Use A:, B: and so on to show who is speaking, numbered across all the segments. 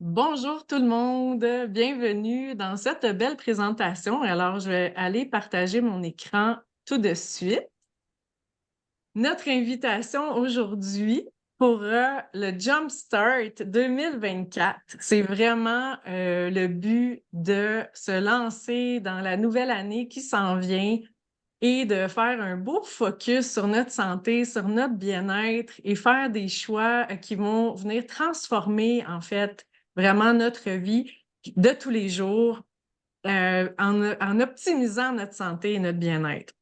A: Bonjour tout le monde, bienvenue dans cette belle présentation. Alors, je vais aller partager mon écran tout de suite. Notre invitation aujourd'hui pour le Jumpstart 2024, c'est vraiment le but de se lancer dans la nouvelle année qui s'en vient et de faire un beau focus sur notre santé, sur notre bien-être et faire des choix qui vont venir transformer, en fait, vraiment notre vie de tous les jours en optimisant notre santé et notre bien-être.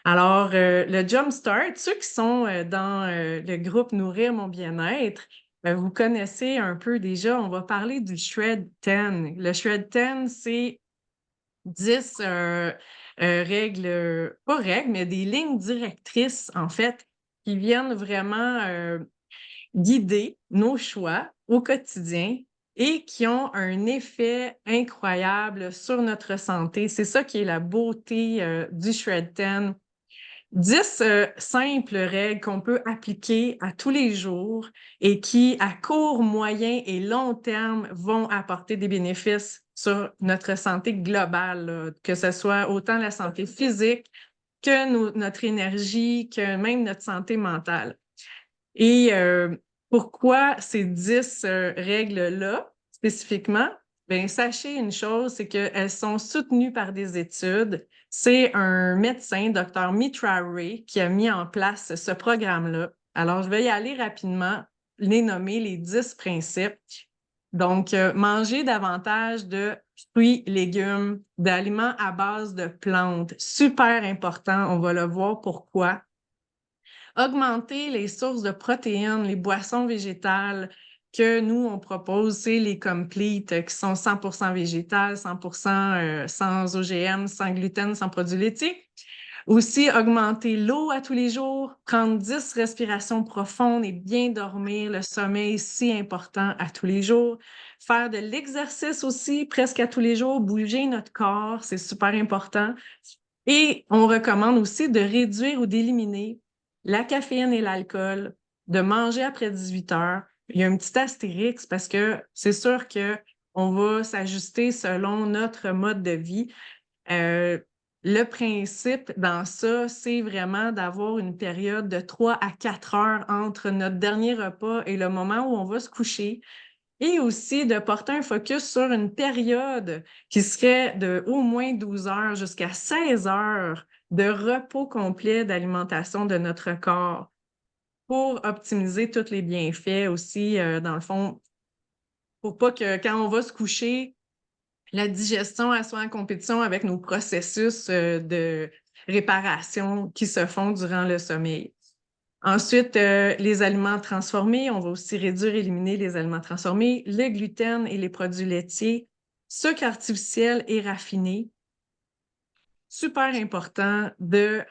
A: Alors, le Jumpstart, ceux qui sont dans le groupe Nourrir mon bien-être, vous connaissez un peu déjà, on va parler du Shred 10. Le Shred 10, c'est 10 règles, pas règles, mais des lignes directrices, en fait, qui viennent vraiment guider nos choix au quotidien et qui ont un effet incroyable sur notre santé. C'est ça qui est la beauté du Shred 10. 10 simples règles qu'on peut appliquer à tous les jours et qui, à court, moyen et long terme, vont apporter des bénéfices sur notre santé globale, là, que ce soit autant la santé physique que notre énergie, que même notre santé mentale. Et pourquoi ces 10 règles-là, spécifiquement? Bien, sachez une chose, c'est qu'elles sont soutenues par des études. C'est un médecin, Dr. Mitra Ray, qui a mis en place ce programme-là. Alors, je vais y aller rapidement, les nommer les 10 principes. Donc, manger davantage de fruits, légumes, d'aliments à base de plantes. Super important, on va le voir pourquoi. Augmenter les sources de protéines, les boissons végétales que nous, on propose, c'est les Complete qui sont 100% végétales, 100% sans OGM, sans gluten, sans produits laitiers. Aussi, augmenter l'eau à tous les jours, prendre 10 respirations profondes et bien dormir, le sommeil si important à tous les jours. Faire de l'exercice aussi presque à tous les jours, bouger notre corps, c'est super important. Et on recommande aussi de réduire ou d'éliminer la caféine et l'alcool, de manger après 18 heures. Il y a un petit astérix parce que c'est sûr que on va s'ajuster selon notre mode de vie. Euh, le principe dans ça, c'est vraiment d'avoir une période de 3 à 4 heures entre notre dernier repas et le moment où on va se coucher. Et aussi de porter un focus sur une période qui serait de au moins 12 heures jusqu'à 16 heures de repos complet d'alimentation de notre corps pour optimiser tous les bienfaits aussi, dans le fond, pour pas que quand on va se coucher, la digestion elle soit en compétition avec nos processus de réparation qui se font durant le sommeil. Ensuite, les aliments transformés, on va aussi réduire et éliminer les aliments transformés, le gluten et les produits laitiers, sucre artificiel et raffiné. Super important de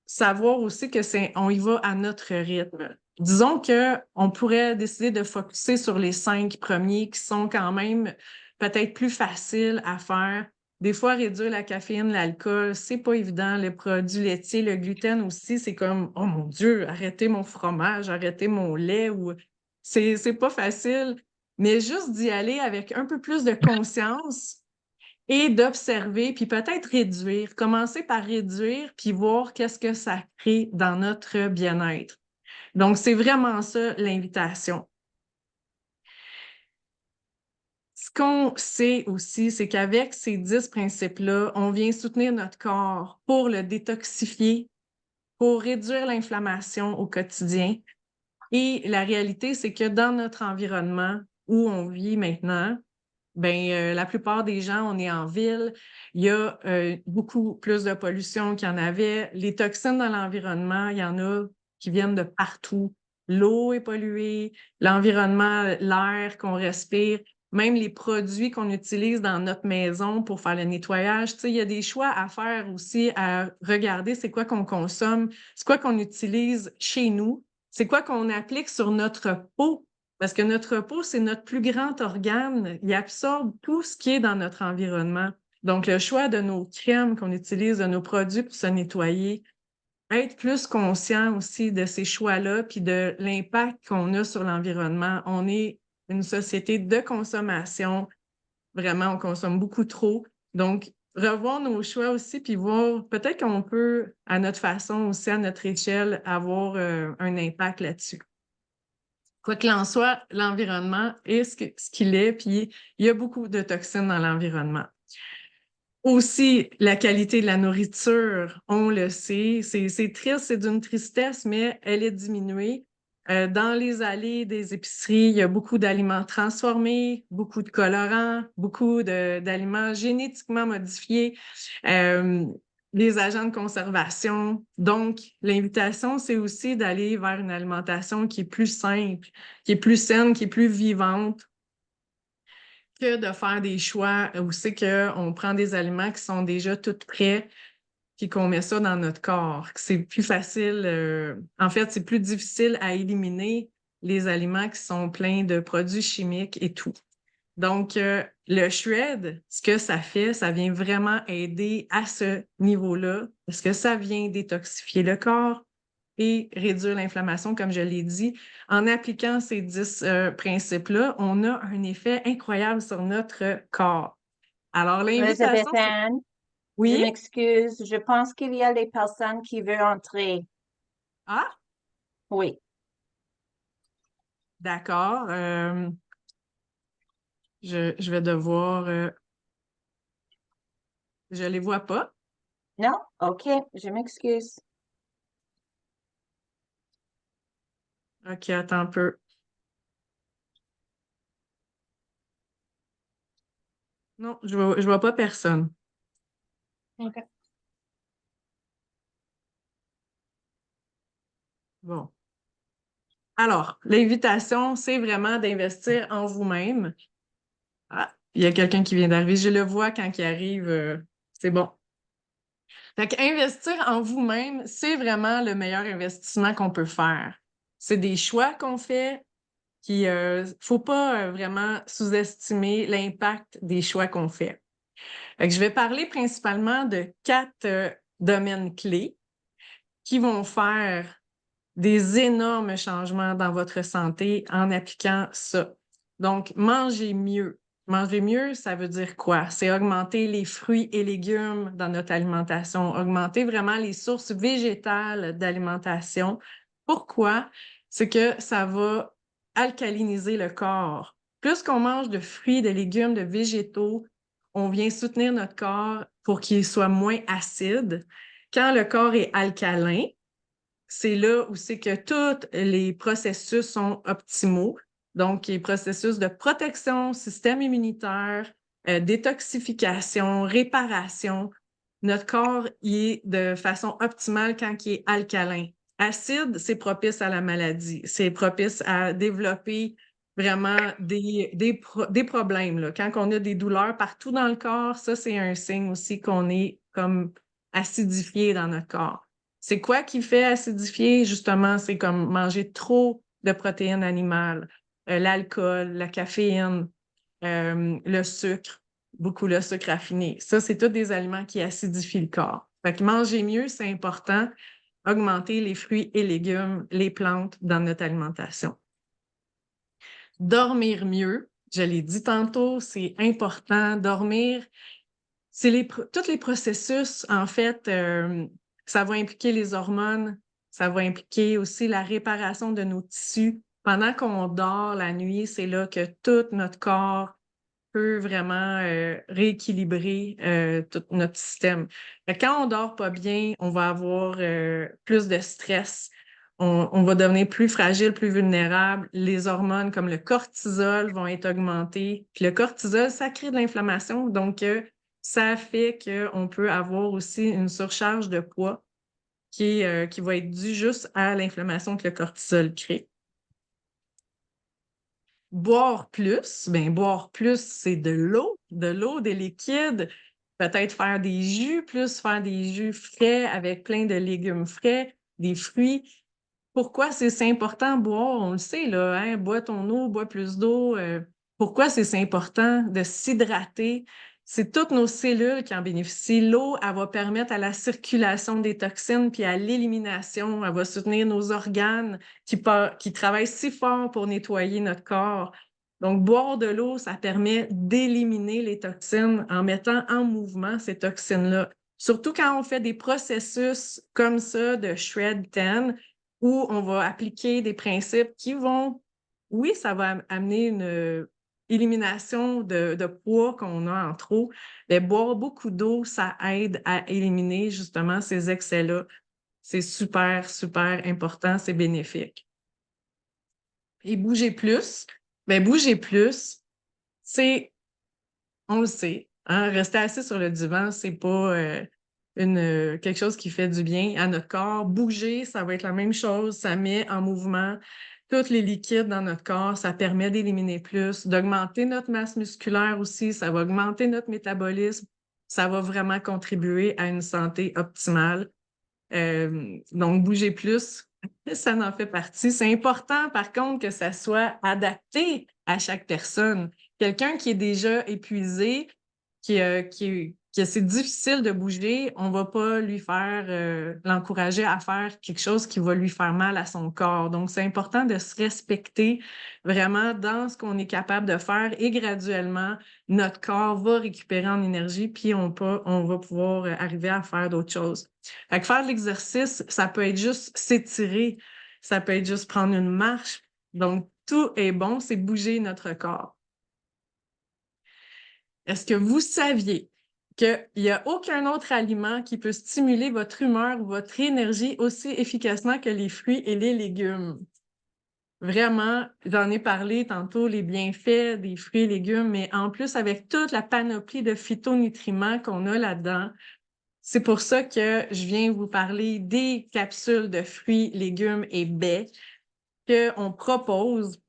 A: savoir aussi que on y va à notre rythme. Disons que on pourrait décider de focuser sur les 5 premiers qui sont quand même peut-être plus faciles à faire. Des fois, réduire la caféine, l'alcool, c'est pas évident. Les produits laitiers, le gluten aussi, c'est comme, oh mon Dieu, arrêtez mon fromage, arrêtez mon lait ou c'est pas facile. Mais juste d'y aller avec un peu plus de conscience, et d'observer, puis peut-être réduire. Commencer par réduire, puis voir qu'est-ce que ça crée dans notre bien-être. Donc, c'est vraiment ça l'invitation. Ce qu'on sait aussi, c'est qu'avec ces 10 principes-là, on vient soutenir notre corps pour le détoxifier, pour réduire l'inflammation au quotidien. Et la réalité, c'est que dans notre environnement où on vit maintenant, ben, la plupart des gens, on est en ville. Il y a beaucoup plus de pollution qu'il y en avait. Les toxines dans l'environnement, il y en a qui viennent de partout. L'eau est polluée, l'environnement, l'air qu'on respire, même les produits qu'on utilise dans notre maison pour faire le nettoyage. Tu sais, il y a des choix à faire aussi, à regarder c'est quoi qu'on consomme, c'est quoi qu'on utilise chez nous, c'est quoi qu'on applique sur notre peau parce que notre peau, c'est notre plus grand organe. Il absorbe tout ce qui est dans notre environnement. Donc, le choix de nos crèmes qu'on utilise, de nos produits pour se nettoyer, être plus conscient aussi de ces choix-là, puis de l'impact qu'on a sur l'environnement. On est une société de consommation. Vraiment, on consomme beaucoup trop. Donc, revoir nos choix aussi, puis voir peut-être qu'on peut, à notre façon aussi, à notre échelle, avoir un impact là-dessus. Quoi qu'il en soit, l'environnement est ce qu'il est, puis il y a beaucoup de toxines dans l'environnement. Aussi, la qualité de la nourriture, on le sait, c'est triste, c'est d'une tristesse, mais elle est diminuée. Dans les allées des épiceries, il y a beaucoup d'aliments transformés, beaucoup de colorants, beaucoup d'aliments génétiquement modifiés, euh, les agents de conservation. Donc, l'invitation, c'est aussi d'aller vers une alimentation qui est plus simple, qui est plus saine, qui est plus vivante, que de faire des choix où c'est qu'on prend des aliments qui sont déjà tout prêts puis qu'on met ça dans notre corps. C'est plus facile, en fait, c'est plus difficile à éliminer les aliments qui sont pleins de produits chimiques et tout. Donc, le shred, ce que ça fait, ça vient vraiment aider à ce niveau-là parce que ça vient détoxifier le corps et réduire l'inflammation, comme je l'ai dit. En appliquant ces 10 principes-là, on a un effet incroyable sur notre corps. Alors, l'invitation,
B: Elisabeth
A: c'est...
B: Anne, je
A: Oui?
B: m'excuse. Je pense qu'il y a des personnes qui veulent entrer.
A: Ah,
B: Oui.
A: d'accord. Je vais devoir... je les vois pas.
B: Non? OK, je m'excuse.
A: OK, attends un peu. Non, je vois pas personne.
B: OK.
A: Bon. Alors, l'invitation, c'est vraiment d'investir en vous-même. Ah, il y a quelqu'un qui vient d'arriver. Je le vois quand il arrive. C'est bon. Fait qu'investir en vous-même, c'est vraiment le meilleur investissement qu'on peut faire. C'est des choix qu'on fait, puis faut pas vraiment sous-estimer l'impact des choix qu'on fait. Fait que je vais parler principalement de 4 domaines clés qui vont faire des énormes changements dans votre santé en appliquant ça. Donc, mangez mieux. Manger mieux, ça veut dire quoi? C'est augmenter les fruits et légumes dans notre alimentation, augmenter vraiment les sources végétales d'alimentation. Pourquoi? C'est que ça va alcaliniser le corps. Plus qu'on mange de fruits, de légumes, de végétaux, on vient soutenir notre corps pour qu'il soit moins acide. Quand le corps est alcalin, c'est là où c'est que tous les processus sont optimaux. Donc, les processus de protection, système immunitaire, détoxification, réparation. Notre corps y est de façon optimale quand il est alcalin. Acide, c'est propice à la maladie. C'est propice à développer vraiment des problèmes, là. Quand on a des douleurs partout dans le corps, ça, c'est un signe aussi qu'on est comme acidifié dans notre corps. C'est quoi qui fait acidifier? Justement, c'est comme manger trop de protéines animales, l'alcool, la caféine, le sucre, beaucoup le sucre raffiné. Ça, c'est tous des aliments qui acidifient le corps. Fait que manger mieux, c'est important. Augmenter les fruits et légumes, les plantes dans notre alimentation. Dormir mieux, je l'ai dit tantôt, c'est important. Dormir, c'est tous les processus, en fait, ça va impliquer les hormones, ça va impliquer aussi la réparation de nos tissus. Pendant qu'on dort la nuit, c'est là que tout notre corps peut vraiment rééquilibrer tout notre système. Quand on dort pas bien, on va avoir plus de stress. On va devenir plus fragile, plus vulnérable. Les hormones comme le cortisol vont être augmentées. Puis le cortisol, ça crée de l'inflammation. Donc, ça fait qu'on peut avoir aussi une surcharge de poids qui va être due juste à l'inflammation que le cortisol crée. Boire plus, c'est de l'eau, des liquides, peut-être faire des jus, plus faire des jus frais avec plein de légumes frais, des fruits. Pourquoi c'est si important boire? On le sait, là, hein? Bois ton eau, bois plus d'eau. Pourquoi c'est si important de s'hydrater? C'est toutes nos cellules qui en bénéficient. L'eau, elle va permettre à la circulation des toxines puis à l'élimination. Elle va soutenir nos organes qui travaillent si fort pour nettoyer notre corps. Donc, boire de l'eau, ça permet d'éliminer les toxines en mettant en mouvement ces toxines-là. Surtout quand on fait des processus comme ça de Shred 10, où on va appliquer des principes qui vont, oui, ça va amener une élimination de poids qu'on a en trop, mais boire beaucoup d'eau, ça aide à éliminer justement ces excès-là. C'est super, super important, c'est bénéfique. Et bouger plus, bien, bouger plus, c'est, on le sait, hein, rester assis sur le divan, c'est pas quelque chose qui fait du bien à notre corps. Bouger, ça va être la même chose, ça met en mouvement tous les liquides dans notre corps, ça permet d'éliminer plus, d'augmenter notre masse musculaire aussi, ça va augmenter notre métabolisme, ça va vraiment contribuer à une santé optimale. Donc, bouger plus, ça en fait partie. C'est important, par contre, que ça soit adapté à chaque personne. Quelqu'un qui est déjà épuisé, que c'est difficile de bouger, on va pas lui faire, l'encourager à faire quelque chose qui va lui faire mal à son corps. Donc, c'est important de se respecter vraiment dans ce qu'on est capable de faire et graduellement, notre corps va récupérer en énergie, puis on va pouvoir arriver à faire d'autres choses. Fait que faire de l'exercice, ça peut être juste s'étirer, ça peut être juste prendre une marche. Donc, tout est bon, c'est bouger notre corps. Est-ce que vous saviez qu'il n'y a aucun autre aliment qui peut stimuler votre humeur ou votre énergie aussi efficacement que les fruits et les légumes? Vraiment, j'en ai parlé tantôt, les bienfaits des fruits et légumes, mais en plus, avec toute la panoplie de phytonutriments qu'on a là-dedans, c'est pour ça que je viens vous parler des capsules de fruits, légumes et baies qu'on propose.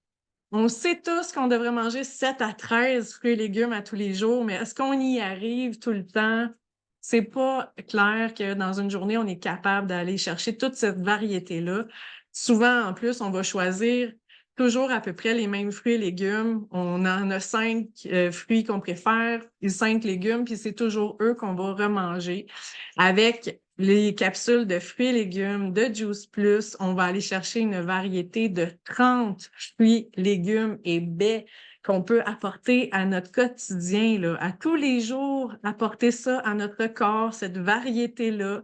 A: On sait tous qu'on devrait manger 7 à 13 fruits et légumes à tous les jours, mais est-ce qu'on y arrive tout le temps? C'est pas clair que dans une journée, on est capable d'aller chercher toute cette variété-là. Souvent, en plus, on va choisir toujours à peu près les mêmes fruits et légumes. On en a 5 fruits qu'on préfère et 5 légumes, puis c'est toujours eux qu'on va remanger. Avec les capsules de fruits et légumes, de Juice Plus, on va aller chercher une variété de 30 fruits, légumes et baies qu'on peut apporter à notre quotidien, là, à tous les jours, apporter ça à notre corps, cette variété-là.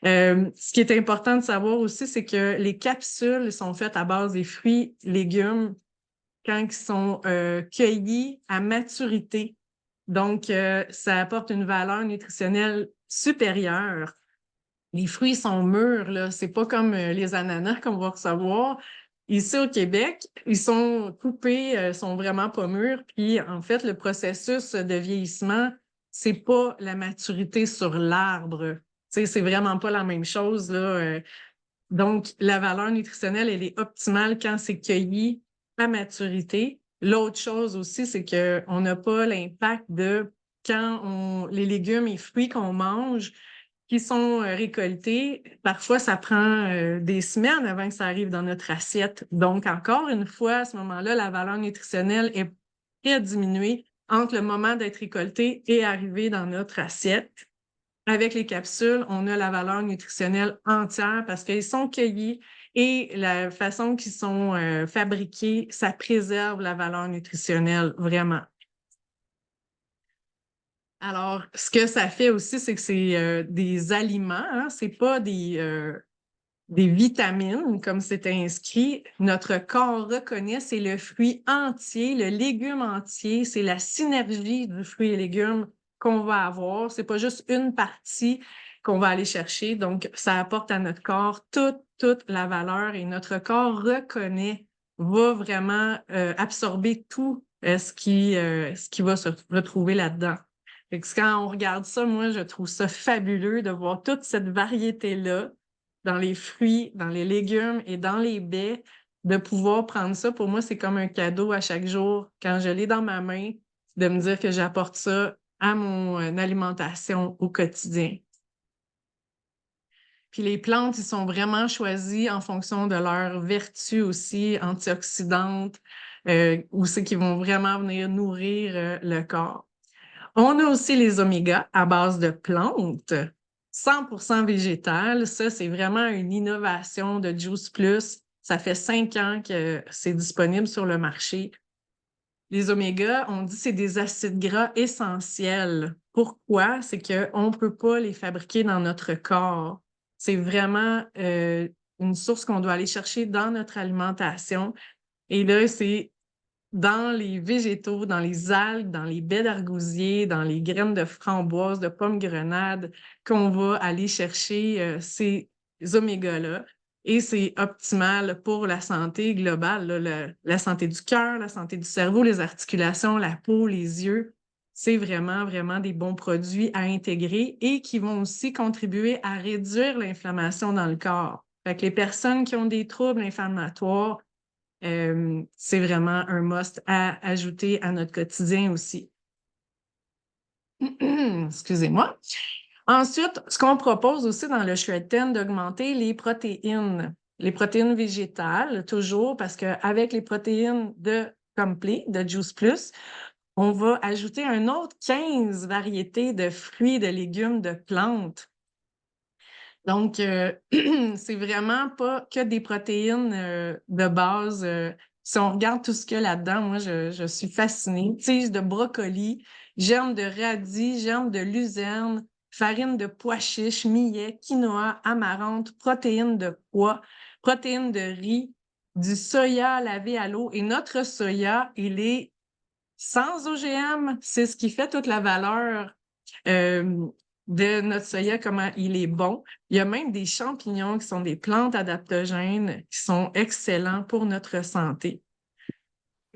A: Ce qui est important de savoir aussi, c'est que les capsules sont faites à base des fruits, légumes, quand ils sont cueillis à maturité. Donc, ça apporte une valeur nutritionnelle supérieure. Les fruits sont mûrs, là. C'est pas comme les ananas qu'on va recevoir. Ici au Québec, ils sont coupés, sont vraiment pas mûrs. Puis, en fait, le processus de vieillissement, c'est pas la maturité sur l'arbre. Tu sais, c'est vraiment pas la même chose, là. Donc, la valeur nutritionnelle, elle est optimale quand c'est cueilli à maturité. L'autre chose aussi, c'est qu'on n'a pas l'impact de les légumes et fruits qu'on mange qui sont récoltés, parfois ça prend des semaines avant que ça arrive dans notre assiette. Donc, encore une fois, à ce moment-là, la valeur nutritionnelle est très diminuée entre le moment d'être récolté et arrivé dans notre assiette. Avec les capsules, on a la valeur nutritionnelle entière parce qu'ils sont cueillis et la façon qu'ils sont fabriqués, ça préserve la valeur nutritionnelle vraiment. Alors, ce que ça fait aussi, c'est que c'est des aliments, hein, c'est pas des vitamines comme c'est inscrit. Notre corps reconnaît, c'est le fruit entier, le légume entier, c'est la synergie du fruit et légume qu'on va avoir. C'est pas juste une partie qu'on va aller chercher. Donc, ça apporte à notre corps toute la valeur et notre corps reconnaît, va vraiment absorber tout ce qui va se retrouver là-dedans. Fait que quand on regarde ça, moi, je trouve ça fabuleux de voir toute cette variété-là dans les fruits, dans les légumes et dans les baies, de pouvoir prendre ça. Pour moi, c'est comme un cadeau à chaque jour. Quand je l'ai dans ma main, de me dire que j'apporte ça à mon alimentation au quotidien. Puis les plantes, ils sont vraiment choisis en fonction de leurs vertus aussi antioxydantes, où c'est qu'ils vont vraiment venir nourrir le corps. On a aussi les omégas à base de plantes, 100% végétales. Ça, c'est vraiment une innovation de Juice Plus. Ça fait 5 ans que c'est disponible sur le marché. les omégas, on dit que c'est des acides gras essentiels. Pourquoi? C'est qu'on ne peut pas les fabriquer dans notre corps. C'est vraiment une source qu'on doit aller chercher dans notre alimentation. Et là, c'est dans les végétaux, dans les algues, dans les baies d'argousier, dans les graines de framboise, de pommes grenades, qu'on va aller chercher ces omégas-là. Et c'est optimal pour la santé globale, là, la santé du cœur, la santé du cerveau, les articulations, la peau, les yeux. C'est vraiment, vraiment des bons produits à intégrer et qui vont aussi contribuer à réduire l'inflammation dans le corps. Fait que les personnes qui ont des troubles inflammatoires, c'est vraiment un must à ajouter à notre quotidien aussi. Excusez-moi. Ensuite, ce qu'on propose aussi dans le Shred 10, d'augmenter les protéines végétales, toujours, parce qu'avec les protéines de Complet, de Juice Plus, on va ajouter un autre 15 variétés de fruits, de légumes, de plantes. Donc, c'est vraiment pas que des protéines de base. Si on regarde tout ce qu'il y a là-dedans, moi, je suis fascinée. Tiges de brocoli, germes de radis, germes de luzerne, farine de pois chiches, millet, quinoa, amaranth, protéines de pois, protéines de riz, du soya lavé à l'eau. Et notre soya, il est sans OGM. C'est ce qui fait toute la valeur de notre soya, comment il est bon. Il y a même des champignons qui sont des plantes adaptogènes qui sont excellents pour notre santé.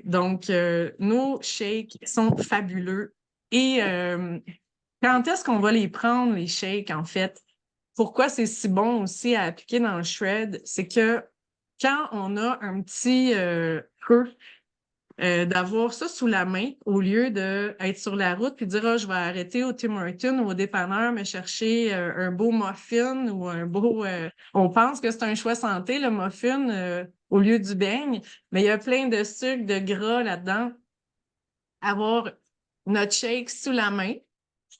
A: Donc, nos shakes sont fabuleux. Et quand est-ce qu'on va les prendre, les shakes, en fait? Pourquoi c'est si bon aussi à appliquer dans le shred? C'est que quand on a un petit creux, d'avoir ça sous la main au lieu d'être sur la route puis dire ah, je vais arrêter au Tim Hortons ou au dépanneur me chercher un beau muffin ou un beau on pense que c'est un choix santé le muffin au lieu du beigne, mais il y a plein de sucre, de gras là-dedans. Avoir notre shake sous la main,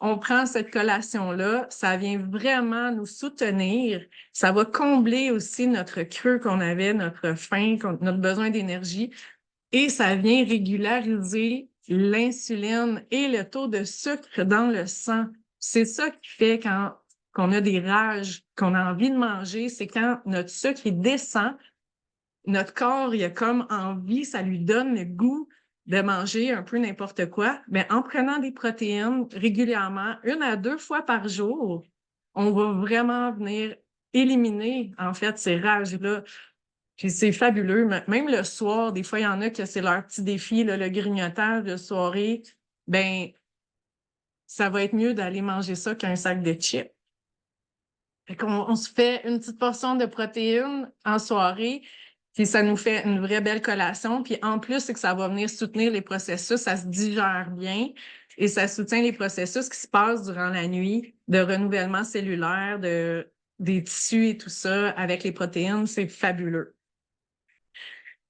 A: on prend cette collation-là, ça vient vraiment nous soutenir, ça va combler aussi notre creux qu'on avait, notre faim, notre besoin d'énergie. Et ça vient régulariser l'insuline et le taux de sucre dans le sang. C'est ça qui fait qu'on a des rages, qu'on a envie de manger, c'est quand notre sucre il descend, notre corps il a comme envie, ça lui donne le goût de manger un peu n'importe quoi. Mais en prenant des protéines régulièrement, 1 à 2 fois par jour, on va vraiment venir éliminer en fait ces rages-là. Puis c'est fabuleux. Même le soir, des fois, il y en a que c'est leur petit défi, là, le grignotage de soirée. Ben, ça va être mieux d'aller manger ça qu'un sac de chips. Fait qu'on se fait une petite portion de protéines en soirée, puis ça nous fait une vraie belle collation. Puis en plus, c'est que ça va venir soutenir les processus, ça se digère bien et ça soutient les processus qui se passent durant la nuit de renouvellement cellulaire, des tissus et tout ça avec les protéines. C'est fabuleux.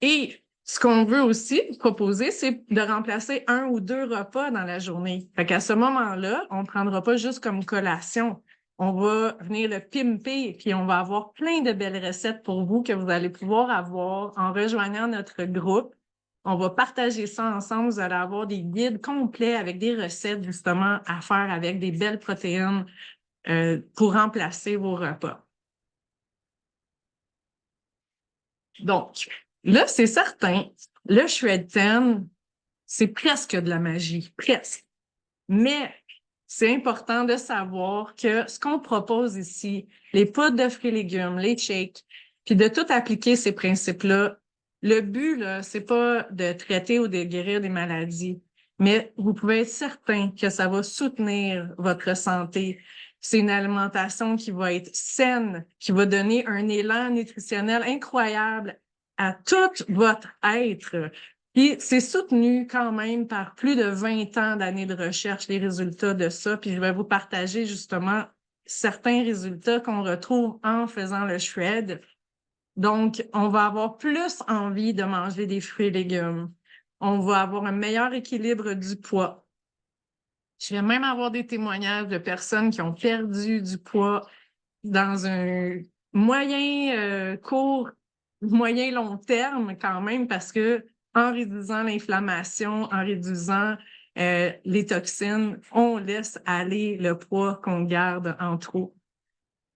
A: Et ce qu'on veut aussi proposer, c'est de remplacer 1 ou 2 repas dans la journée. Fait qu'à ce moment-là, on ne prendra pas juste comme collation. On va venir le pimper, puis on va avoir plein de belles recettes pour vous que vous allez pouvoir avoir en rejoignant notre groupe. On va partager ça ensemble. Vous allez avoir des guides complets avec des recettes justement à faire avec des belles protéines pour remplacer vos repas. Donc, là, c'est certain, le Shred 10, c'est presque de la magie, presque. Mais c'est important de savoir que ce qu'on propose ici, les poudres de fruits et légumes, les shakes, puis de tout appliquer ces principes-là, le but, là, c'est pas de traiter ou de guérir des maladies, mais vous pouvez être certain que ça va soutenir votre santé. C'est une alimentation qui va être saine, qui va donner un élan nutritionnel incroyable à tout votre être. Puis c'est soutenu quand même par plus de 20 ans d'années de recherche, les résultats de ça. Puis je vais vous partager justement certains résultats qu'on retrouve en faisant le shred. Donc, on va avoir plus envie de manger des fruits et légumes. On va avoir un meilleur équilibre du poids. Je vais même avoir des témoignages de personnes qui ont perdu du poids dans un moyen court, moyen long terme quand même, parce que en réduisant l'inflammation, en réduisant les toxines, on laisse aller le poids qu'on garde en trop.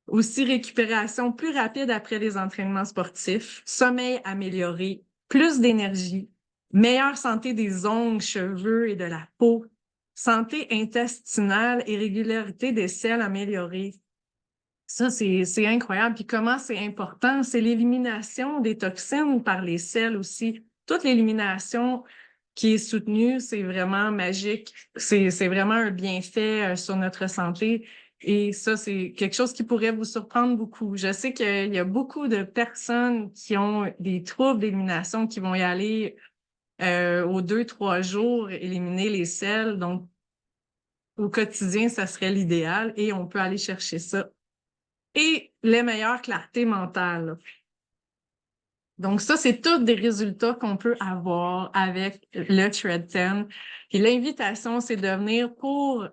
A: Aussi, récupération plus rapide après les entraînements sportifs, sommeil amélioré, plus d'énergie, meilleure santé des ongles, cheveux et de la peau, santé intestinale et régularité des selles améliorée. Ça, c'est incroyable. Puis comment c'est important? C'est l'élimination des toxines par les selles aussi. Toute l'élimination qui est soutenue, c'est vraiment magique. C'est vraiment un bienfait sur notre santé. Et ça, c'est quelque chose qui pourrait vous surprendre beaucoup. Je sais qu'il y a beaucoup de personnes qui ont des troubles d'élimination qui vont y aller aux 2-3 jours, éliminer les selles. Donc, au quotidien, ça serait l'idéal et on peut aller chercher ça. Et les meilleures clartés mentales. Donc, ça, c'est tous des résultats qu'on peut avoir avec le Shred 10. Puis l'invitation, c'est de venir pour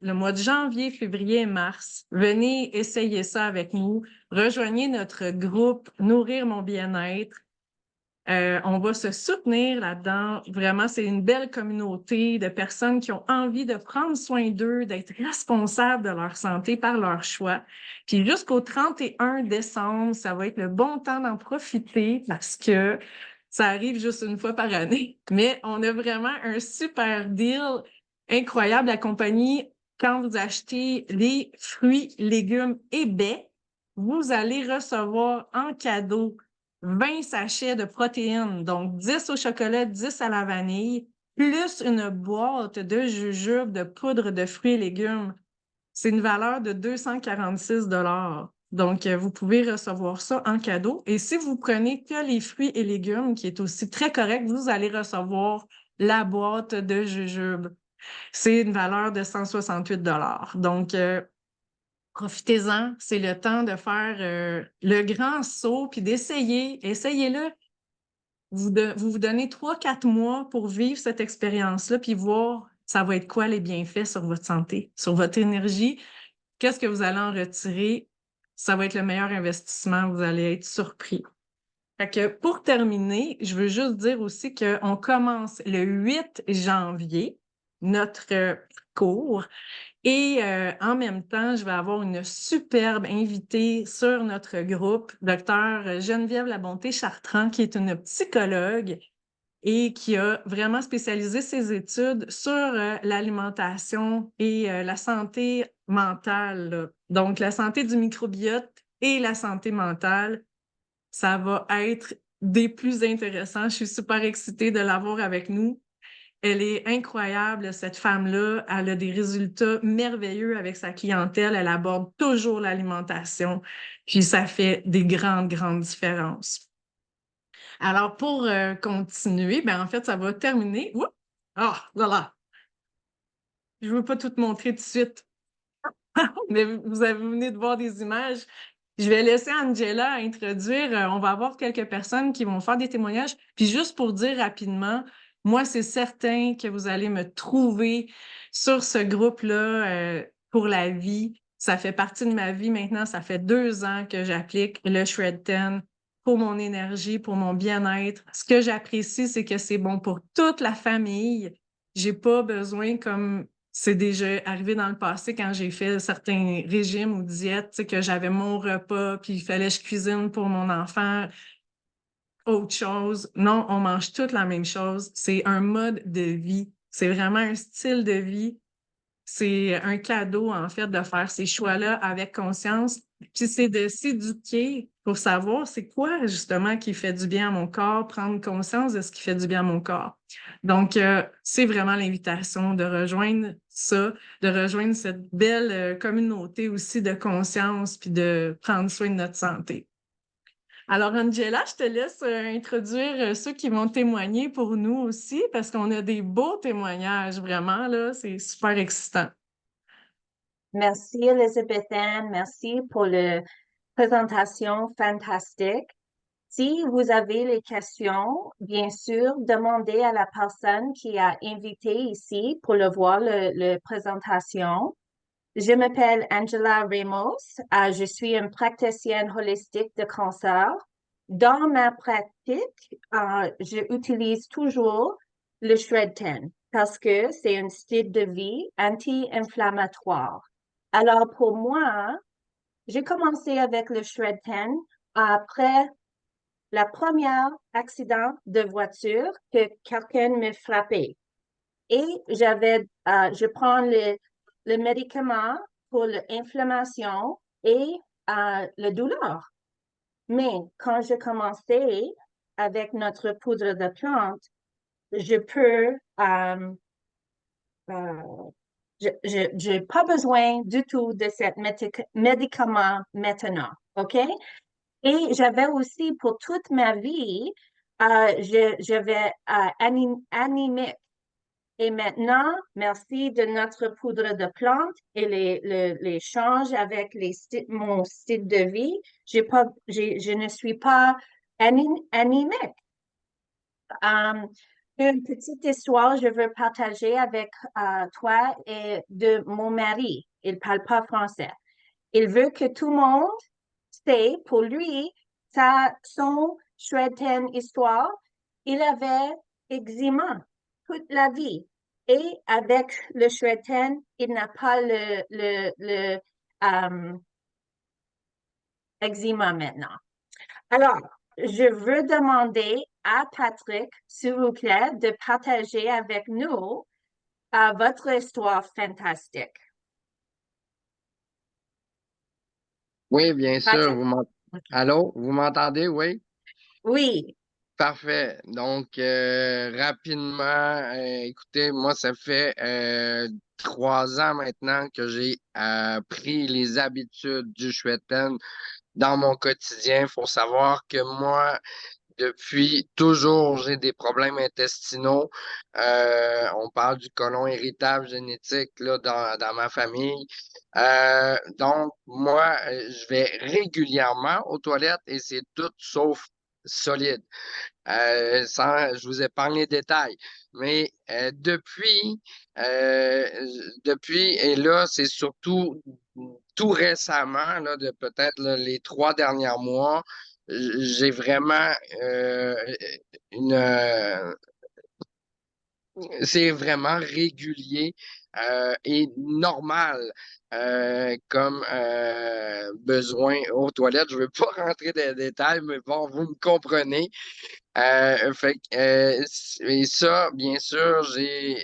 A: le mois de janvier, février et mars. Venez essayer ça avec nous. Rejoignez notre groupe Nourrir mon bien-être. On va se soutenir là-dedans. Vraiment, c'est une belle communauté de personnes qui ont envie de prendre soin d'eux, d'être responsables de leur santé par leur choix. Puis jusqu'au 31 décembre, ça va être le bon temps d'en profiter parce que ça arrive juste une fois par année. Mais on a vraiment un super deal incroyable. La compagnie, quand vous achetez les fruits, légumes et baies, vous allez recevoir en cadeau 20 sachets de protéines, donc 10 au chocolat, 10 à la vanille, plus une boîte de jujubes de poudre de fruits et légumes. C'est une valeur de 246 $. Donc, vous pouvez recevoir ça en cadeau. Et si vous prenez que les fruits et légumes, qui est aussi très correct, vous allez recevoir la boîte de jujubes. C'est une valeur de 168 $. Donc, profitez-en, c'est le temps de faire le grand saut puis d'essayer. Essayez-le. Vous vous donnez 3-4 mois pour vivre cette expérience-là puis voir ça va être quoi les bienfaits sur votre santé, sur votre énergie. Qu'est-ce que vous allez en retirer? Ça va être le meilleur investissement. Vous allez être surpris. Fait que pour terminer, je veux juste dire aussi qu'on commence le 8 janvier notre cours. Et en même temps, je vais avoir une superbe invitée sur notre groupe, Dr Geneviève Labonté-Chartrand, qui est une psychologue et qui a vraiment spécialisé ses études sur l'alimentation et la santé mentale, là. Donc, la santé du microbiote et la santé mentale, ça va être des plus intéressants. Je suis super excitée de l'avoir avec nous. Elle est incroyable, cette femme-là. Elle a des résultats merveilleux avec sa clientèle. Elle aborde toujours l'alimentation. Puis ça fait des grandes, grandes différences. Alors, pour continuer, ben en fait, ça va terminer. Oups! Ah, voilà! Je ne veux pas tout montrer tout de suite. Mais vous venez de voir des images. Je vais laisser Angela introduire. On va avoir quelques personnes qui vont faire des témoignages. Puis juste pour dire rapidement, moi, c'est certain que vous allez me trouver sur ce groupe-là pour la vie. Ça fait partie de ma vie maintenant. Ça fait 2 ans que j'applique le Shred 10 pour mon énergie, pour mon bien-être. Ce que j'apprécie, c'est que c'est bon pour toute la famille. J'ai pas besoin, comme c'est déjà arrivé dans le passé quand j'ai fait certains régimes ou diètes, tu sais, que j'avais mon repas, puis il fallait que je cuisine pour mon enfant, autre chose. Non, on mange toute la même chose. C'est un mode de vie. C'est vraiment un style de vie. C'est un cadeau, en fait, de faire ces choix-là avec conscience. Puis c'est de s'éduquer pour savoir c'est quoi, justement, qui fait du bien à mon corps, prendre conscience de ce qui fait du bien à mon corps. Donc, c'est vraiment l'invitation de rejoindre ça, de rejoindre cette belle communauté aussi de conscience puis de prendre soin de notre santé. Alors, Angela, je te laisse introduire ceux qui vont témoigner pour nous aussi, parce qu'on a des beaux témoignages, vraiment, là, c'est super excitant.
B: Merci, Elisabethine. Merci pour la présentation fantastique. Si vous avez les questions, bien sûr, demandez à la personne qui a invité ici pour le voir, la présentation. Je m'appelle Angela Ramos. Je suis une praticienne holistique de cancer. dans ma pratique, j'utilise toujours le Shred 10 parce que c'est un style de vie anti-inflammatoire. Alors pour moi, j'ai commencé avec le Shred 10 après la première accident de voiture que quelqu'un me frappait. Et je prends le médicament pour l'inflammation et la douleur. Mais quand je commençais avec notre poudre de plante, je peux, euh, j'ai pas besoin du tout de ce médicament maintenant, OK? Et j'avais aussi pour toute ma vie, j'avais animé. Et maintenant, merci de notre poudre de plante et les changes avec mon style de vie, je ne suis pas anémique. Euh, une petite histoire je veux partager avec toi et de mon mari. Il parle pas français. Il veut que tout le monde sait, pour lui, son Shred histoire, il avait eczéma toute la vie. Et avec le Shred 10, il n'a pas le eczéma maintenant. Alors, je veux demander à Patrick, s'il vous plaît, de partager avec nous votre histoire fantastique.
C: Oui, bien sûr.
B: Patrick?
C: Allô, vous m'entendez? Oui?
B: Oui,
C: Parfait. Donc, rapidement, écoutez, moi, ça fait 3 ans maintenant que j'ai pris les habitudes du Schwetten dans mon quotidien. Il faut savoir que moi, depuis toujours, j'ai des problèmes intestinaux. On parle du côlon irritable génétique là, dans ma famille. Donc, moi, je vais régulièrement aux toilettes et c'est tout sauf solide. Je vous épargne les détails. Mais depuis, et là, c'est surtout tout récemment, là, de peut-être là, les 3 derniers mois, j'ai vraiment une, c'est vraiment régulier et normal comme besoin aux toilettes. Je ne veux pas rentrer dans les détails, mais bon, vous me comprenez. Et ça, bien sûr, j'ai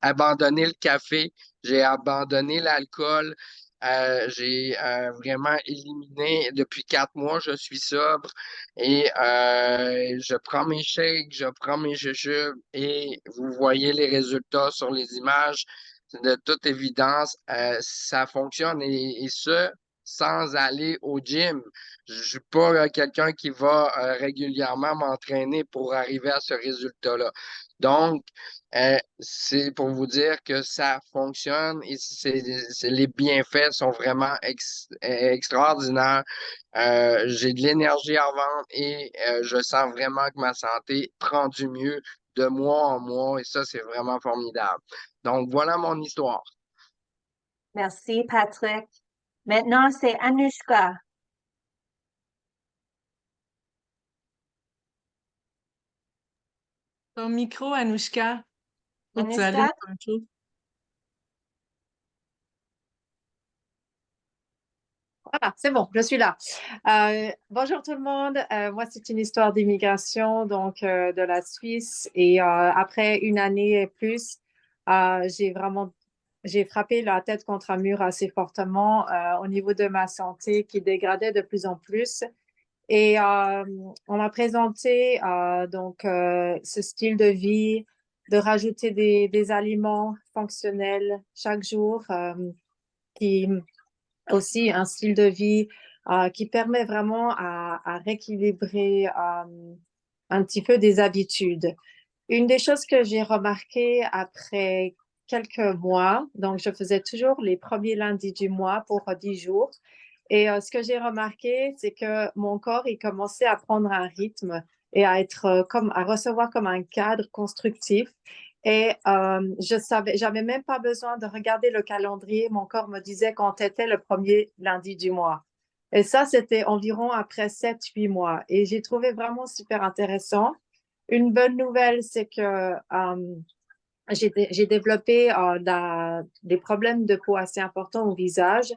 C: abandonné le café, j'ai abandonné l'alcool, j'ai vraiment éliminé, depuis 4 mois, je suis sobre et je prends mes shakes, je prends mes jujubes et vous voyez les résultats sur les images. De toute évidence, ça fonctionne et ce, sans aller au gym. Je suis pas quelqu'un qui va régulièrement m'entraîner pour arriver à ce résultat-là. Donc, c'est pour vous dire que ça fonctionne et les bienfaits sont vraiment extraordinaires. J'ai de l'énergie à vendre et je sens vraiment que ma santé prend du mieux de mois en mois et ça, c'est vraiment formidable. Donc, voilà mon histoire.
B: merci Patrick. Maintenant, c'est Anushka.
A: Ton micro, Anouchka, faut que tu allumes
B: Anushka?
A: ton micro.
D: Voilà, c'est bon, je suis là. Bonjour tout le monde. Moi, c'est une histoire d'immigration, donc de la Suisse. Et après une année et plus, j'ai frappé la tête contre un mur assez fortement au niveau de ma santé qui dégradait de plus en plus. Et on m'a présenté ce style de vie, de rajouter des aliments fonctionnels chaque jour, qui aussi un style de vie qui permet vraiment à rééquilibrer un petit peu des habitudes. Une des choses que j'ai remarqué après quelques mois, donc je faisais toujours les premiers lundis du mois pour 10 jours. Et ce que j'ai remarqué, c'est que mon corps, il commençait à prendre un rythme et à être à recevoir comme un cadre constructif. Et j'avais même pas besoin de regarder le calendrier. Mon corps me disait quand était le premier lundi du mois. Et ça, c'était environ après 7-8 mois. Et j'ai trouvé vraiment super intéressant. Une bonne nouvelle, c'est que j'ai développé des problèmes de peau assez importants au visage,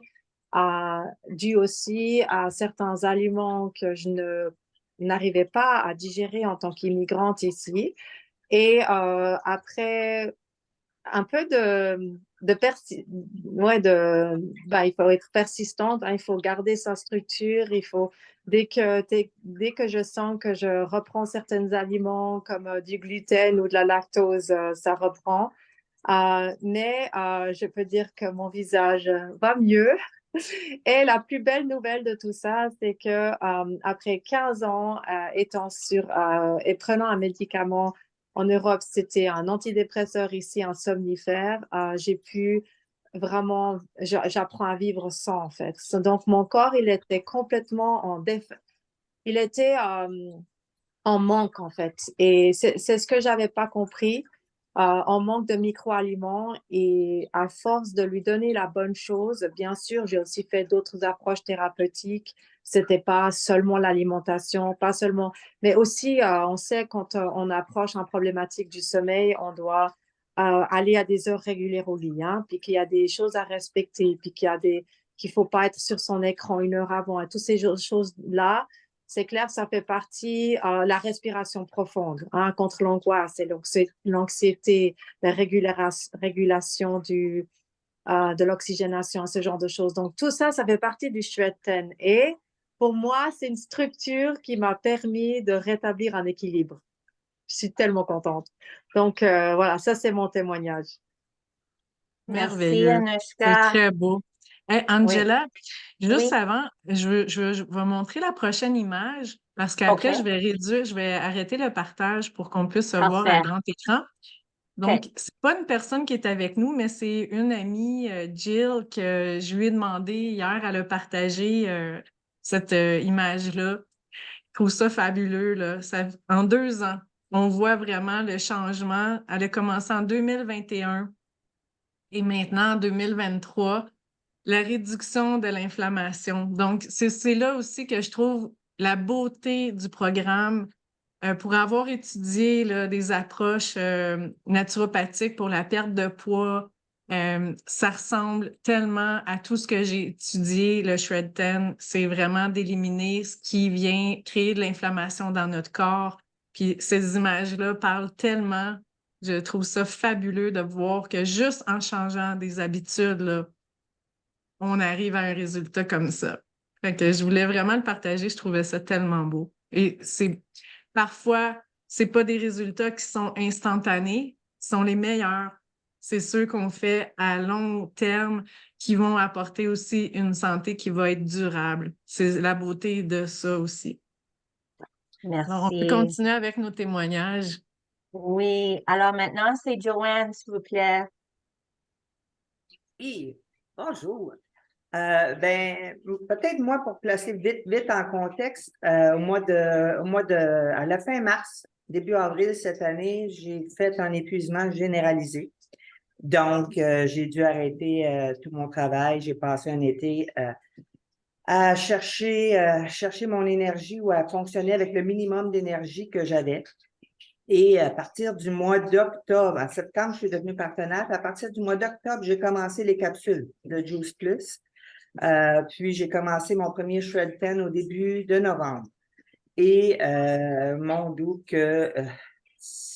D: dû aussi à certains aliments que je n'arrivais pas à digérer en tant qu'immigrante ici. Et après un peu il faut être persistante, hein, il faut garder sa structure, dès que je sens que je reprends certains aliments comme du gluten ou de la lactose, ça reprend. Mais je peux dire que mon visage va mieux. Et la plus belle nouvelle de tout ça, c'est que après 15 ans et prenant un médicament en Europe, c'était un antidépresseur, ici un somnifère, j'ai pu vraiment, j'apprends à vivre sans en fait. Donc mon corps, il était complètement il était en manque en fait. Et c'est ce que j'avais pas compris, en manque de micro-aliments. Et à force de lui donner la bonne chose, bien sûr, j'ai aussi fait d'autres approches thérapeutiques. C'était pas seulement l'alimentation, pas seulement, mais aussi, on sait quand on approche une problématique du sommeil, on doit aller à des heures régulières au lit, hein, puis qu'il y a des choses à respecter, puis qu'il faut pas être sur son écran 1 heure avant, et toutes ces choses-là. C'est clair, ça fait partie la respiration profonde, hein, contre l'angoisse et l'anxiété, la régulation de l'oxygénation, ce genre de choses. Donc, tout ça, ça fait partie du Shred 10. Et pour moi, c'est une structure qui m'a permis de rétablir un équilibre. Je suis tellement contente. Donc, voilà, ça, c'est mon témoignage.
B: Merci,
A: Merveilleux. C'est
B: Anushka.
A: très beau. Hey,
B: Oui,
A: Angela, juste
B: oui,
A: avant, je vais montrer la prochaine image parce
B: OK,
A: qu'après, je vais arrêter le partage pour qu'on puisse se voir à
B: parfait.
A: grand écran.
B: OK,
A: Donc, c'est pas une personne qui est avec nous, mais c'est une amie, Jill, que je lui ai demandé hier, elle a partagé cette image-là. Je trouve ça fabuleux, là. En 2 ans, on voit vraiment le changement. Elle a commencé en 2021 et maintenant, en 2023, la réduction de l'inflammation. Donc, c'est là aussi que je trouve la beauté du programme. Pour avoir étudié là, des approches naturopathiques pour la perte de poids, ça ressemble tellement à tout ce que j'ai étudié, le Shred 10. C'est vraiment d'éliminer ce qui vient créer de l'inflammation dans notre corps. Puis ces images-là parlent tellement. Je trouve ça fabuleux de voir que juste en changeant des habitudes, là, on arrive à un résultat comme ça. Fait que je voulais vraiment le partager, je trouvais ça tellement beau. Et parfois, c'est pas des résultats qui sont instantanés, qui sont les meilleurs. C'est ceux qu'on fait à long terme qui vont apporter aussi une santé qui va être durable. C'est la beauté de ça aussi. Alors, on peut
B: merci.
A: continuer avec nos témoignages.
B: Oui, alors maintenant, c'est Joanne, s'il vous plaît.
E: Oui, bonjour. Peut-être moi, pour placer vite en contexte, à la fin mars, début avril cette année, j'ai fait un épuisement généralisé. Donc, j'ai dû arrêter tout mon travail. J'ai passé un été à chercher mon énergie ou à fonctionner avec le minimum d'énergie que j'avais. Et à partir du mois d'octobre, en septembre, je suis devenue partenaire. À partir du mois d'octobre, j'ai commencé les capsules de Juice Plus. Puis j'ai commencé mon premier Shred 10 au début de novembre. Et mon doux que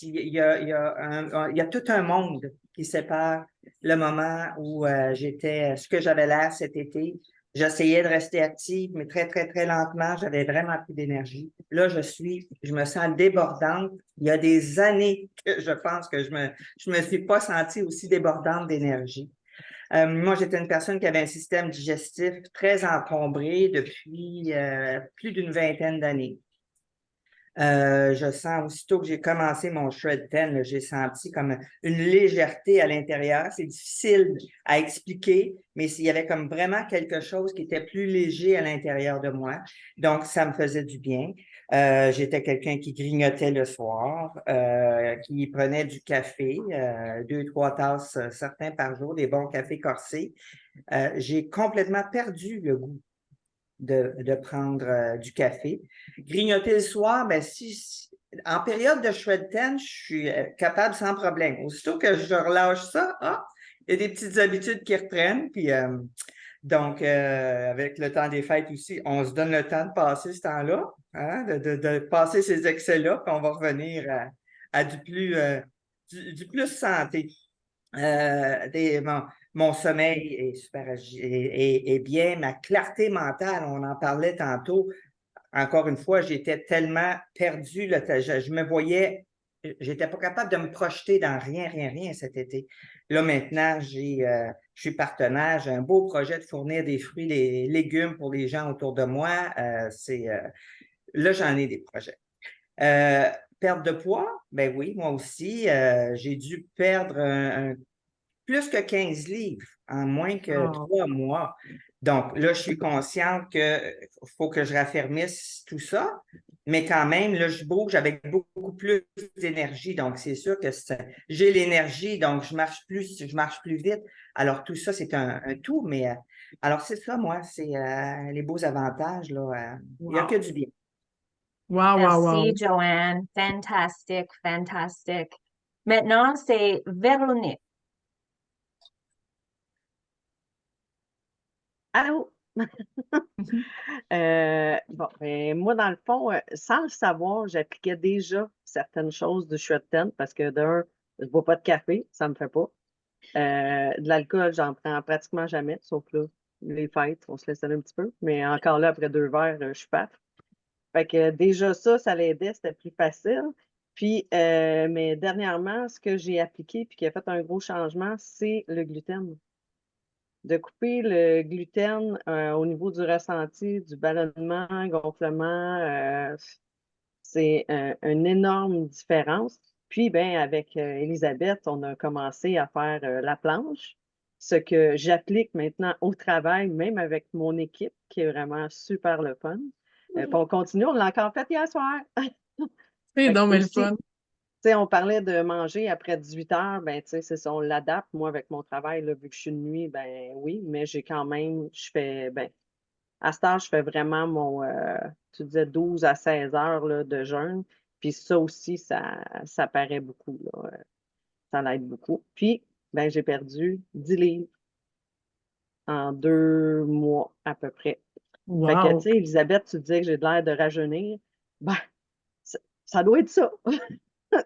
E: il y a tout un monde qui sépare le moment où j'étais ce que j'avais l'air cet été. J'essayais de rester active, mais très, très, très lentement. J'avais vraiment plus d'énergie. Là, je me sens débordante. Il y a des années que je pense que je me suis pas sentie aussi débordante d'énergie. Moi, j'étais une personne qui avait un système digestif très encombré depuis plus d'une vingtaine d'années. Je sens aussitôt que j'ai commencé mon Shred 10, là, j'ai senti comme une légèreté à l'intérieur. C'est difficile à expliquer, mais il y avait comme vraiment quelque chose qui était plus léger à l'intérieur de moi. Donc, ça me faisait du bien. J'étais quelqu'un qui grignotait le soir, qui prenait du café, 2-3 tasses, certains par jour, des bons cafés corsés. J'ai complètement perdu le goût de prendre du café. Grignoter le soir, ben, en période de shred 10, je suis capable sans problème. Aussitôt que je relâche ça, il y a des petites habitudes qui reprennent. Puis, donc, avec le temps des fêtes aussi, on se donne le temps de passer ce temps-là, hein, de passer ces excès-là, puis on va revenir à du plus santé. Mon sommeil est super est bien, ma clarté mentale, on en parlait tantôt. Encore une fois, j'étais tellement perdu, là, je me voyais, j'étais pas capable de me projeter dans rien cet été. Là, maintenant, je suis partenaire, j'ai un beau projet de fournir des fruits, des légumes pour les gens autour de moi. Là, j'en ai des projets. Perte de poids, ben oui, moi aussi, j'ai dû perdre plus que 15 livres en moins que 3 mois. Donc là, je suis consciente qu'il faut que je raffermisse tout ça, mais quand même, là, je bouge avec beaucoup plus d'énergie. Donc, c'est sûr que j'ai l'énergie, donc je marche plus vite. Alors, tout ça, c'est un tout, mais alors c'est ça, moi, c'est les beaux avantages, là. Il n'y a que du bien.
A: Wow,
B: Merci, Joanne. Fantastique, fantastique. Maintenant, c'est Véronique.
F: Allô? Bon, ben, moi, dans le fond, sans le savoir, j'appliquais déjà certaines choses du Shred 10 parce que d'un, je ne bois pas de café, ça ne me fait pas. De l'alcool, j'en prends pratiquement jamais, sauf là, les fêtes, on se laisse aller un petit peu. Mais encore là, après 2 verres, je suis paf. Fait que déjà ça l'aidait, c'était plus facile. Puis, mais dernièrement, ce que j'ai appliqué puis qui a fait un gros changement, c'est le gluten. De couper le gluten au niveau du ressenti, du ballonnement, gonflement, c'est une énorme différence. Puis, ben, avec Elisabeth, on a commencé à faire la planche, ce que j'applique maintenant au travail, même avec mon équipe, qui est vraiment super le fun. Puis on continue, on l'a encore fait hier soir.
A: C'est
F: Fait que
A: donc le
F: aussi,
A: fun.
F: tu sais, on parlait de manger après 18 heures, ben, tu sais, c'est ça, on l'adapte. Moi, avec mon travail, là, vu que je suis de nuit, ben oui, mais j'ai quand même, je fais, ben, à cette heure, je fais vraiment tu disais 12 à 16 heures là, de jeûne. Puis ça aussi, ça paraît beaucoup, là. Ça l'aide beaucoup. Puis, ben, j'ai perdu 10 livres en 2 mois à peu près. Fait que, tu
A: Wow.
F: sais, Elisabeth, tu disais que j'ai de l'air de rajeunir. Ben, ça doit être ça.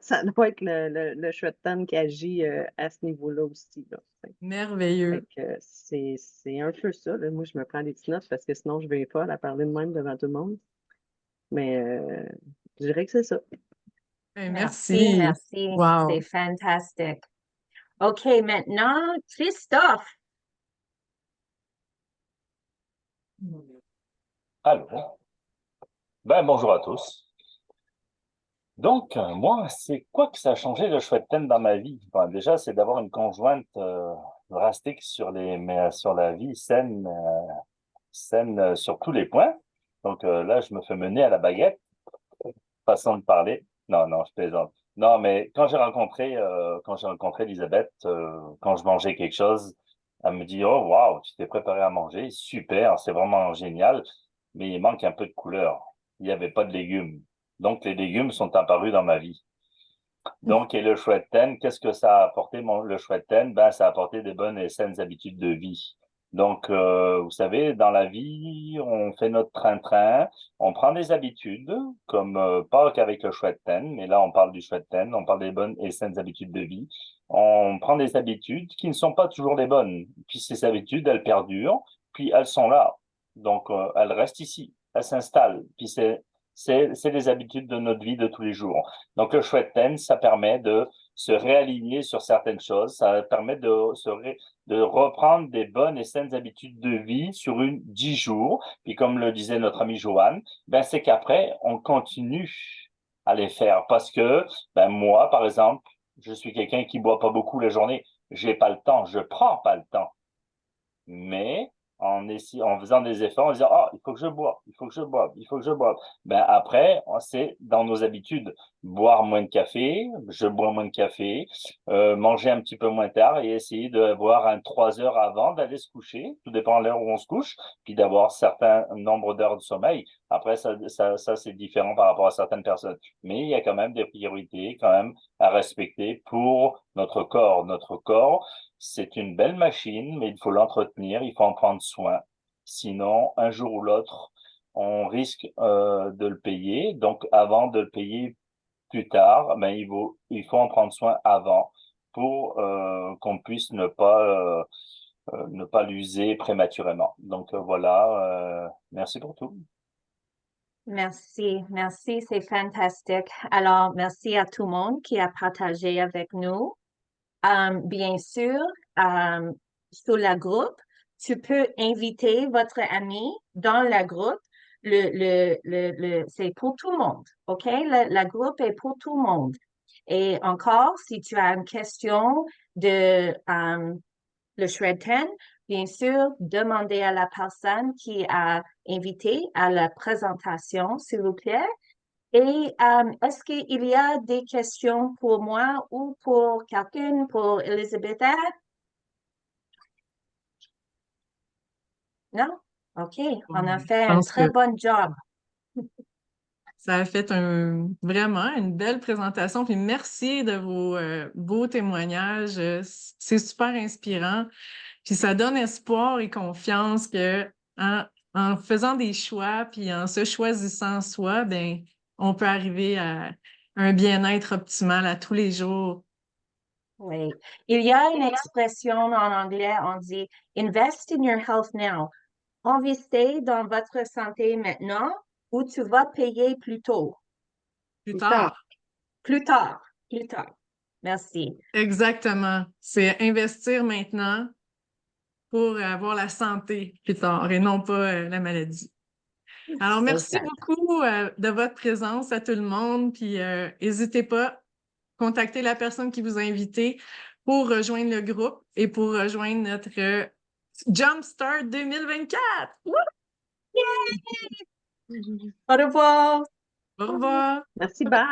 F: Ça doit être le Shred-Tan qui agit à ce niveau-là aussi, là. Fait
A: Merveilleux.
F: que c'est un peu ça, là. Moi, je me prends des petites notes parce que sinon, je vais pas à parler de même devant tout le monde. Mais je dirais que c'est ça.
A: Hey,
B: Merci,
A: merci.
B: merci.
A: Wow.
B: C'est fantastique. OK, maintenant, Christophe.
G: Alors, ben, bonjour à tous. Donc, moi, c'est quoi que ça a changé le chouette thème dans ma vie? Ben, déjà, c'est d'avoir une conjointe drastique sur la vie saine sur tous les points. Donc là, je me fais mener à la baguette, façon de parler. Non, non, je plaisante. Non, mais quand j'ai rencontré Elisabeth, quand je mangeais quelque chose, elle me dit, oh, waouh, tu t'es préparé à manger, super, c'est vraiment génial, mais il manque un peu de couleur. Il n'y avait pas de légumes. Donc, les légumes sont apparus dans ma vie. Donc, et le chouette ten, qu'est-ce que ça a apporté, le chouette ten? Ben, ça a apporté des bonnes et saines habitudes de vie. Donc, vous savez, dans la vie, on fait notre train-train, on prend des habitudes, comme pas qu'avec le chouette ten, mais là, on parle du chouette ten, on parle des bonnes et saines habitudes de vie. On prend des habitudes qui ne sont pas toujours les bonnes. Puis ces habitudes, elles perdurent, puis elles sont là. Donc, elles restent ici, elles s'installent. Puis c'est les habitudes de notre vie de tous les jours. Donc, le chouette ten, ça permet de se réaligner sur certaines choses, ça permet de reprendre des bonnes et saines habitudes de vie sur 10 jours. Puis comme le disait notre ami Joanne, ben c'est qu'après, on continue à les faire. Parce que ben moi, par exemple, je suis quelqu'un qui boit pas beaucoup la journée. J'ai pas le temps, je prends pas le temps. Mais en faisant des efforts, en disant, ah, il faut que je boive, il faut que je boive, il faut que je boive. Ben après, c'est dans nos habitudes. boire moins de café, je bois moins de café, manger un petit peu moins tard et essayer d'avoir 3 heures avant d'aller se coucher, tout dépend de l'heure où on se couche, puis d'avoir un certain nombre d'heures de sommeil. Après, ça c'est différent par rapport à certaines personnes. Mais il y a quand même des priorités quand même à respecter pour notre corps. Notre corps, c'est une belle machine, mais il faut l'entretenir, il faut en prendre soin. Sinon, un jour ou l'autre, on risque de le payer. Donc, avant de le payer plus tard, ben, il faut en prendre soin avant pour qu'on puisse ne pas l'user prématurément. Donc, voilà, merci pour tout.
B: Merci, merci, c'est fantastique. Alors, merci à tout le monde qui a partagé avec nous. Bien sûr, sur la groupe, tu peux inviter votre ami dans la groupe. C'est pour tout le monde, OK? La groupe est pour tout le monde. Et encore, si tu as une question de le Shred 10, bien sûr, demandez à la personne qui a invité à la présentation, s'il vous plaît. Et est-ce qu'il y a des questions pour moi ou pour quelqu'un, pour Elisabeth? Non? OK, on a fait
A: Je
B: un
A: pense
B: très
A: que
B: bon job.
A: ça a fait vraiment une belle présentation. Puis merci de vos beaux témoignages. C'est super inspirant. Puis ça donne espoir et confiance que en faisant des choix, puis en se choisissant soi, ben, on peut arriver à un bien-être optimal à tous les jours.
B: Oui. Il y a une expression en anglais, on dit invest in your health now. Investissez dans votre santé maintenant ou tu vas payer plus tôt.
A: Plus
D: Plus
A: tard.
D: tard.
B: Plus tard. Plus tard. Merci.
A: Exactement. C'est investir maintenant pour avoir la santé plus tard et non pas la maladie. Alors, merci
B: Exact.
A: beaucoup de votre présence à tout le monde. Puis, n'hésitez pas, contacter la personne qui vous a invité pour rejoindre le groupe et pour rejoindre notre Jumpstart 2024. Wouh!
B: Au revoir.
A: Au revoir!
F: Merci, bye.